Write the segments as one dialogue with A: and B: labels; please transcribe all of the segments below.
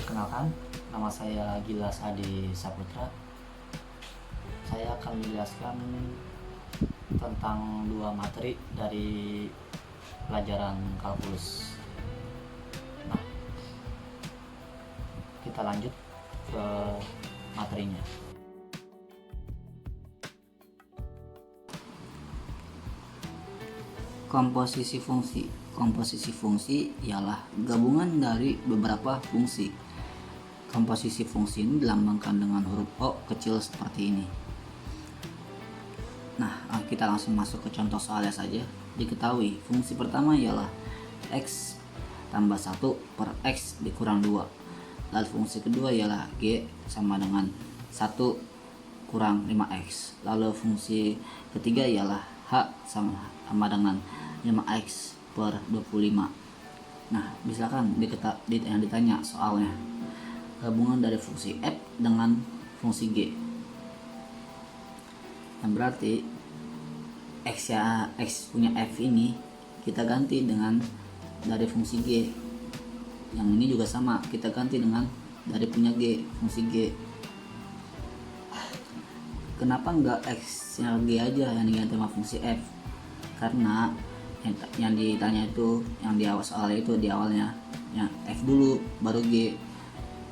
A: Perkenalkan, nama saya Gilas Adi Saputra. Saya akan menjelaskan tentang dua materi dari pelajaran kalkulus. Nah, kita lanjut ke materinya.
B: Komposisi fungsi. Komposisi fungsi ialah gabungan dari beberapa fungsi. Komposisi fungsi ini dilambangkan dengan huruf O kecil seperti ini. Nah, kita langsung masuk ke contoh soalnya saja. Diketahui fungsi pertama ialah X tambah 1 per X dikurang 2. Lalu fungsi kedua ialah G sama dengan 1 kurang 5X. Lalu fungsi ketiga ialah H sama dengan 5X per 25. Nah, misalkan yang ditanya soalnya gabungan dari fungsi F dengan fungsi G, yang berarti X punya F ini kita ganti dengan dari fungsi G, yang ini juga sama kita ganti dengan dari punya G, fungsi G. Kenapa enggak X nya G aja yang diganti sama fungsi F? Karena yang ditanya itu yang di awal soalnya itu di awalnya yang F dulu baru G.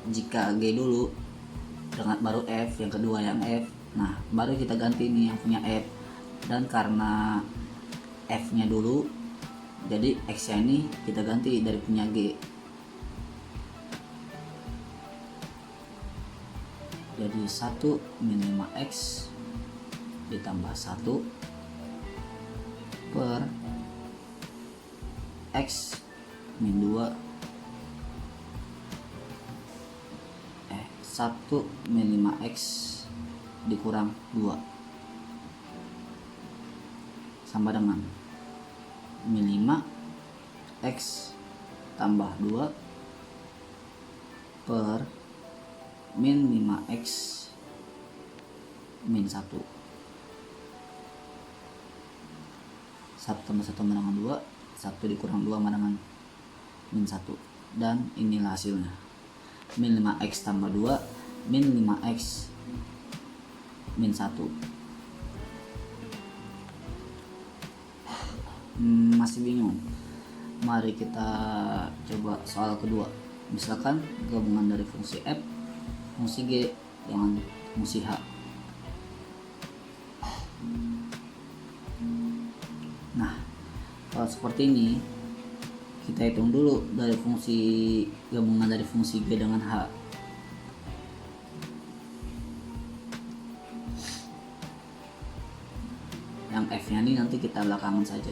B: Jika G dulu dengan baru F, yang kedua yang F, nah baru kita ganti nih yang punya F. Dan karena F nya dulu, jadi X nya ini kita ganti dari punya G. Jadi 1 min 5X ditambah 1 per X min 2 1 min 5X dikurang 2 sama dengan min 5X tambah 2 per min 5X min 1. 1 tambah 1 sama dengan 2, 1 dikurang 2 sama dengan min 1. Dan inilah hasilnya. Min 5X tambah 2 min 5X min 1. Masih bingung? Mari kita coba soal kedua. Misalkan gabungan dari fungsi F, fungsi G dengan fungsi H. Nah, kalau seperti ini kita hitung dulu dari fungsi gabungan dari fungsi G dengan H. Yang F nya ini nanti kita belakangan saja.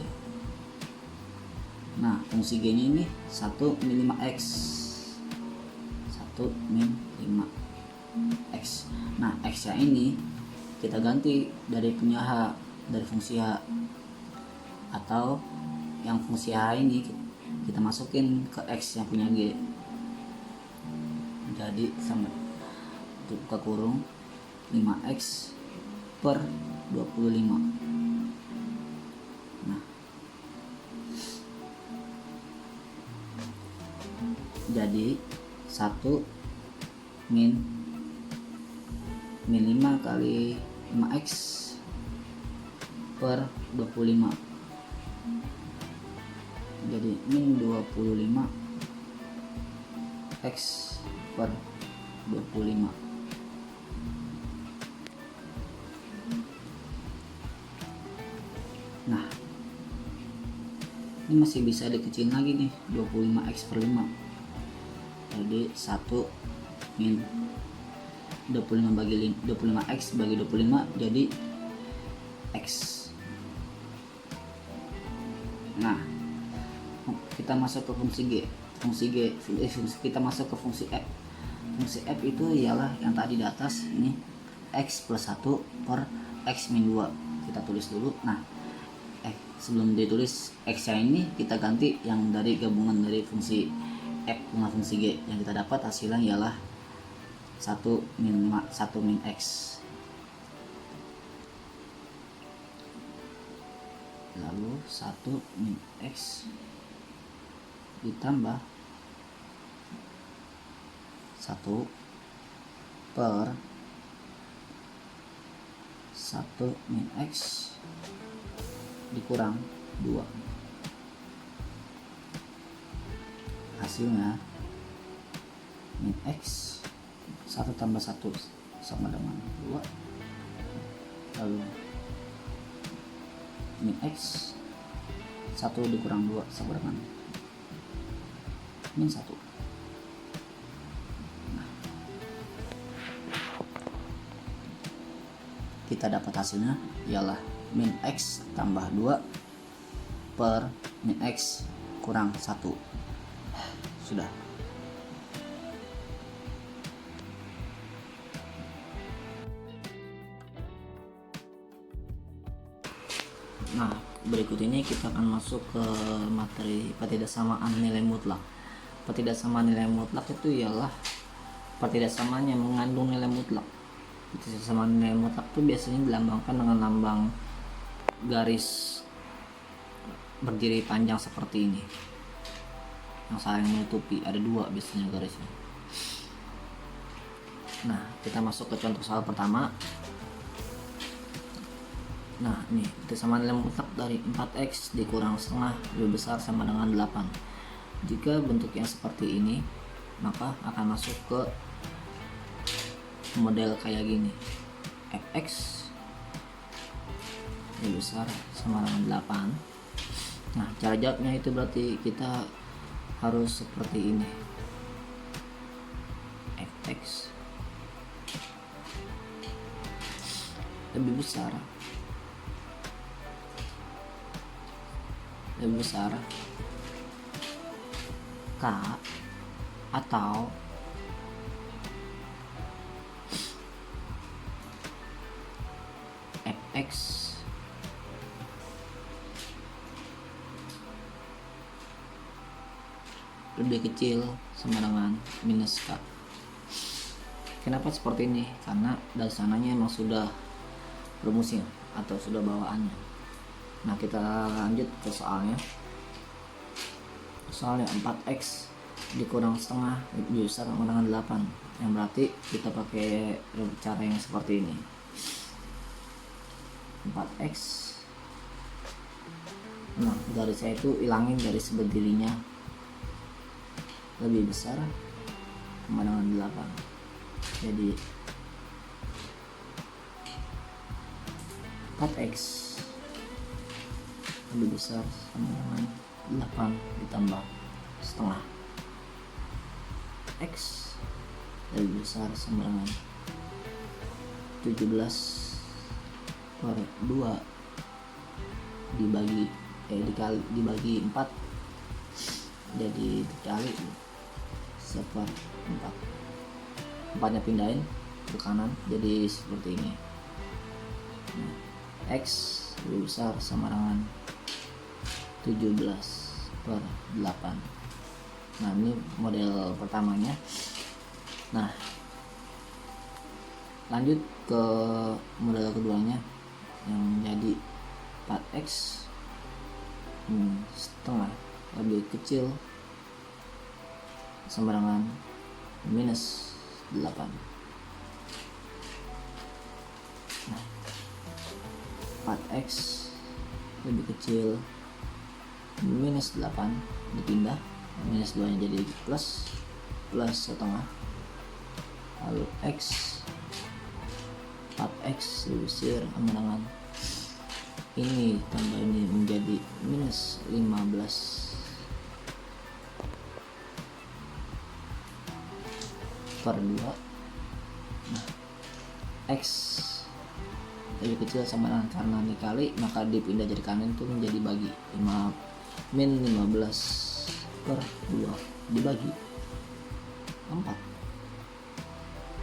B: Nah, fungsi G nya ini 1 min 5X 1 min 5X. Nah, X nya ini kita ganti dari punya H, dari fungsi H, atau yang fungsi H ini kita masukin ke X yang punya G. Jadi sama buka kurung 5X per 25. Nah, jadi 1 min 5 kali 5X per 25. Jadi min 25 X per 25. Nah, ini masih bisa dikecilin lagi nih, 25X per 5. Jadi 1 min 25 bagi 25X bagi 25 jadi X. Nah, kita masuk ke fungsi G. Kita masuk ke fungsi F. Fungsi F itu ialah yang tadi di atas ini, X plus 1 per X min 2. Kita tulis dulu. Nah, sebelum ditulis X nya ini kita ganti yang dari gabungan dari fungsi F dengan fungsi G. Yang kita dapat hasilnya ialah 1 min X. Lalu 1 min X ditambah 1 1 per 1 min X dikurang 2. Hasilnya min X 1 tambah 1 sama dengan 2, lalu min X 1 dikurang 2 sama dengan min 1. Nah, kita dapat hasilnya ialah min X tambah 2 per min X kurang 1. Sudah. Nah, berikut ini kita akan masuk ke materi pertidaksamaan nilai mutlak. Pertidaksamaan nilai mutlak itu ialah pertidaksamaan yang mengandung nilai mutlak. Pertidaksamaan nilai mutlak itu biasanya dilambangkan dengan lambang garis berdiri panjang seperti ini, yang saling menutupi. Ada 2 biasanya garisnya. Nah, kita masuk ke contoh soal pertama. Nah, ini pertidaksamaan nilai mutlak dari 4x dikurang setengah lebih besar sama dengan 8. Jika bentuknya seperti ini, maka akan masuk ke model kayak gini. Fx lebih besar sama dengan 8. Nah, cara jawabnya itu berarti kita harus seperti ini. Fx lebih besar K atau Fx lebih kecil sama dengan minus K. Kenapa seperti ini? Karena dari sananya emang sudah rumusnya atau sudah bawaannya. Nah, kita lanjut ke soalnya. Soalnya 4x dikurang setengah lebih besar sama dengan 8, yang berarti kita pakai cara yang seperti ini. 4x, nah garis saya itu ilangin garis berdirinya, lebih besar sama dengan 8. Jadi 4x lebih besar sama dengan 8 ditambah setengah. X lebih besar sama dengan 17 per 2 dibagi 4, jadi dikali 1/4. 4-nya pindahin ke kanan jadi seperti ini. Nah, X lebih besar sama dengan 17 per 8. Nah, ini model pertamanya. Nah, lanjut ke model keduanya yang jadi 4x setengah lebih kecil sama dengan minus 8. Nah, 4x lebih kecil minus 8 dipindah, minus 2 nya jadi plus setengah, lalu x 4x diusir sama dengan ini tambah ini menjadi minus 15 per 2. Nah, x lebih kecil sama dengan karena dikali maka dipindah jadi kanan itu menjadi bagi min 15 per 2 dibagi 4.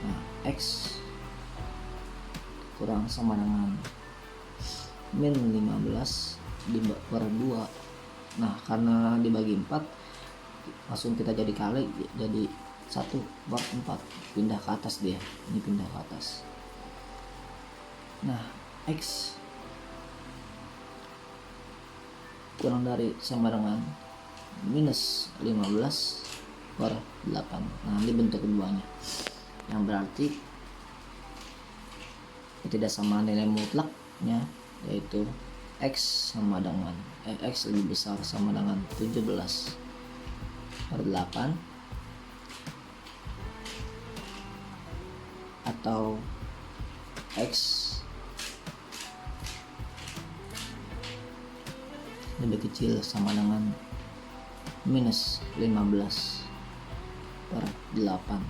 B: Nah, x kurang sama dengan min 15 per 2. Nah, karena dibagi 4 langsung kita jadi kali, jadi 1/4, pindah ke atas dia, ini pindah ke atas. Nah, x kurang dari sama dengan minus 15 per 8. Nah, ini bentuk keduanya, yang berarti ketidaksamaan nilai mutlaknya yaitu X sama dengan X lebih besar sama dengan 17 per 8, atau X lebih kecil sama dengan minus 15 per 8.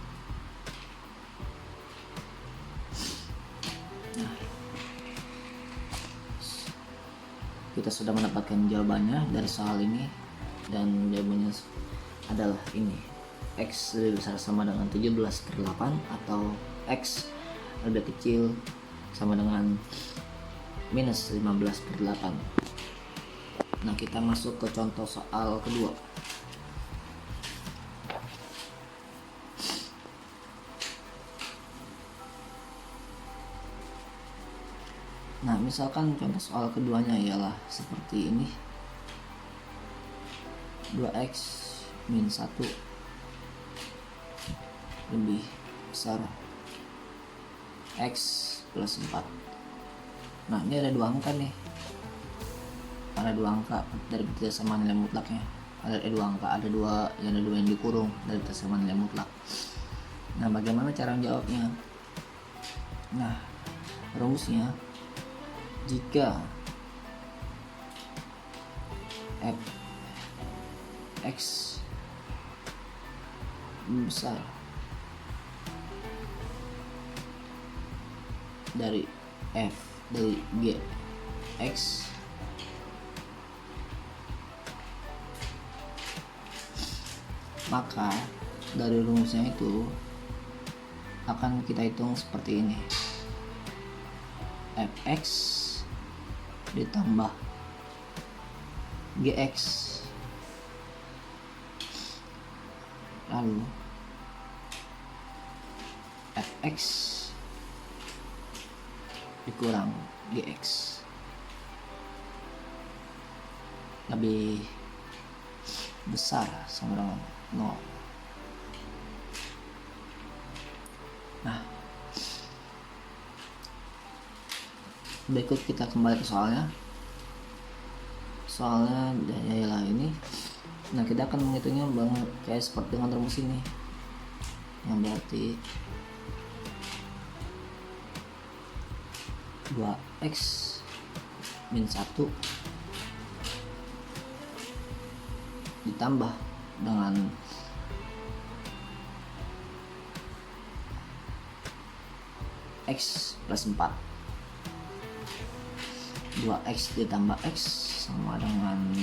B: Nah, kita sudah mendapatkan jawabannya dari soal ini, dan jawabannya adalah ini, X lebih besar sama dengan 17 per 8, atau X lebih kecil sama dengan minus 15 per 8. Nah, kita masuk ke contoh soal kedua. Nah, misalkan contoh soal keduanya ialah seperti ini. 2x min 1 lebih besar x plus 4. Nah, ini ada dua angka nih. Ada dua angka dari ketidaksamaan nilai mutlaknya. Ada dua angka, ada dua yang dikurung dari ketidaksamaan nilai mutlak. Nah, bagaimana cara menjawabnya? Nah, rumusnya, jika f x besar dari f dari g x, maka dari rumusnya itu akan kita hitung seperti ini: fx ditambah gx, lalu fx dikurang gx lebih besar sama dengan 0. Nah, berikut kita kembali ke soalnya. Soalnya ialah ini. Nah, kita akan menghitungnya banget kayak seperti dengan rumus ini, yang berarti 2x min 1 ditambah dengan x plus 4. 2x ditambah x sama dengan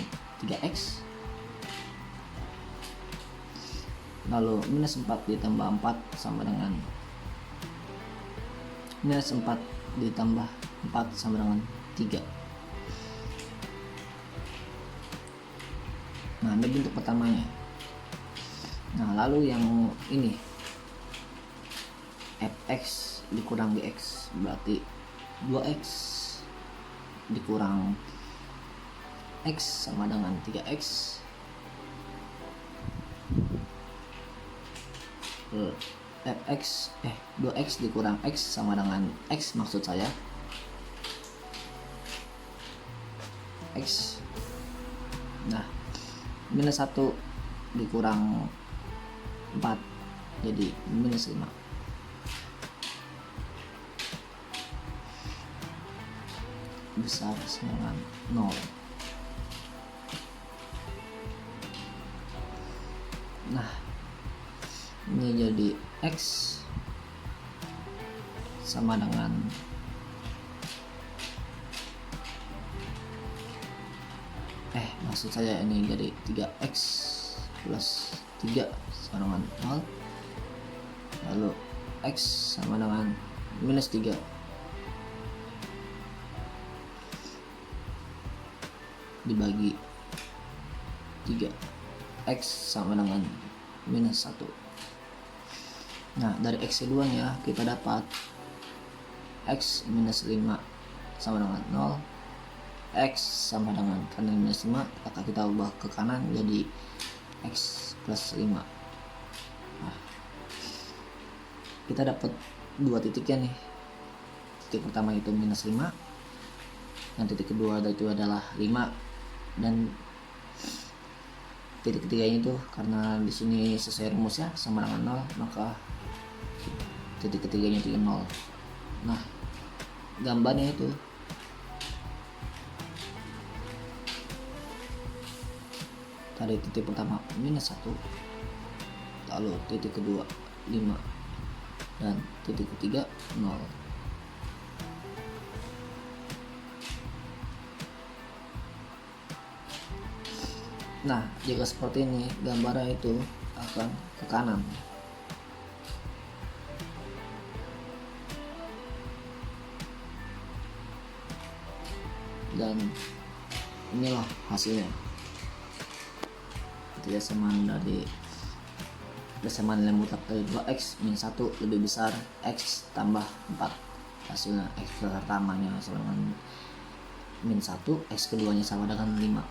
B: 3x, lalu minus 4 ditambah 4 sama dengan minus 4 ditambah 4 sama dengan 3. Nah, ini bentuk pertamanya. Nah, lalu yang ini, fx dikurang gx, berarti 2x dikurang x sama dengan 3x, fx 2x dikurang x sama dengan x, maksud saya x. Nah, minus 1 dikurang 4 jadi minus 5. Besar sama dengan 0. Nah, ini jadi x sama dengan maksud saya ini jadi 3x plus 3 sama dengan 0, lalu x sama dengan minus 3 dibagi 3, x sama dengan minus 1. Nah, dari x keduanya kita dapat x minus 5 sama dengan 0, x sama dengan kanan minus 5, maka kita ubah ke kanan jadi x plus 5. kita dapat dua titiknya nih. Titik pertama itu -5, yang titik kedua itu adalah 5, dan titik ketiganya itu karena di sini sesuai rumusnya sama dengan 0, maka titik ketiganya itu 0. Nah, gambarnya itu tadi titik pertama -1, lalu titik kedua 5, dan titik ketiga 0. Nah, jika seperti ini gambarnya itu akan ke kanan. Dan inilah hasilnya. Persamaan dari persamaan nilai mutlak dari 2x min 1 lebih besar x tambah 4. Hasilnya x pertamanya sama dengan min 1, x keduanya sama dengan 5.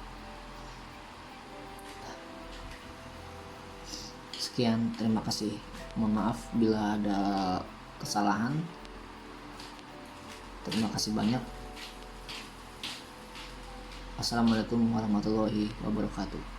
B: Sekian, terima kasih. Mohon maaf bila ada kesalahan. Terima kasih banyak. Assalamualaikum warahmatullahi wabarakatuh.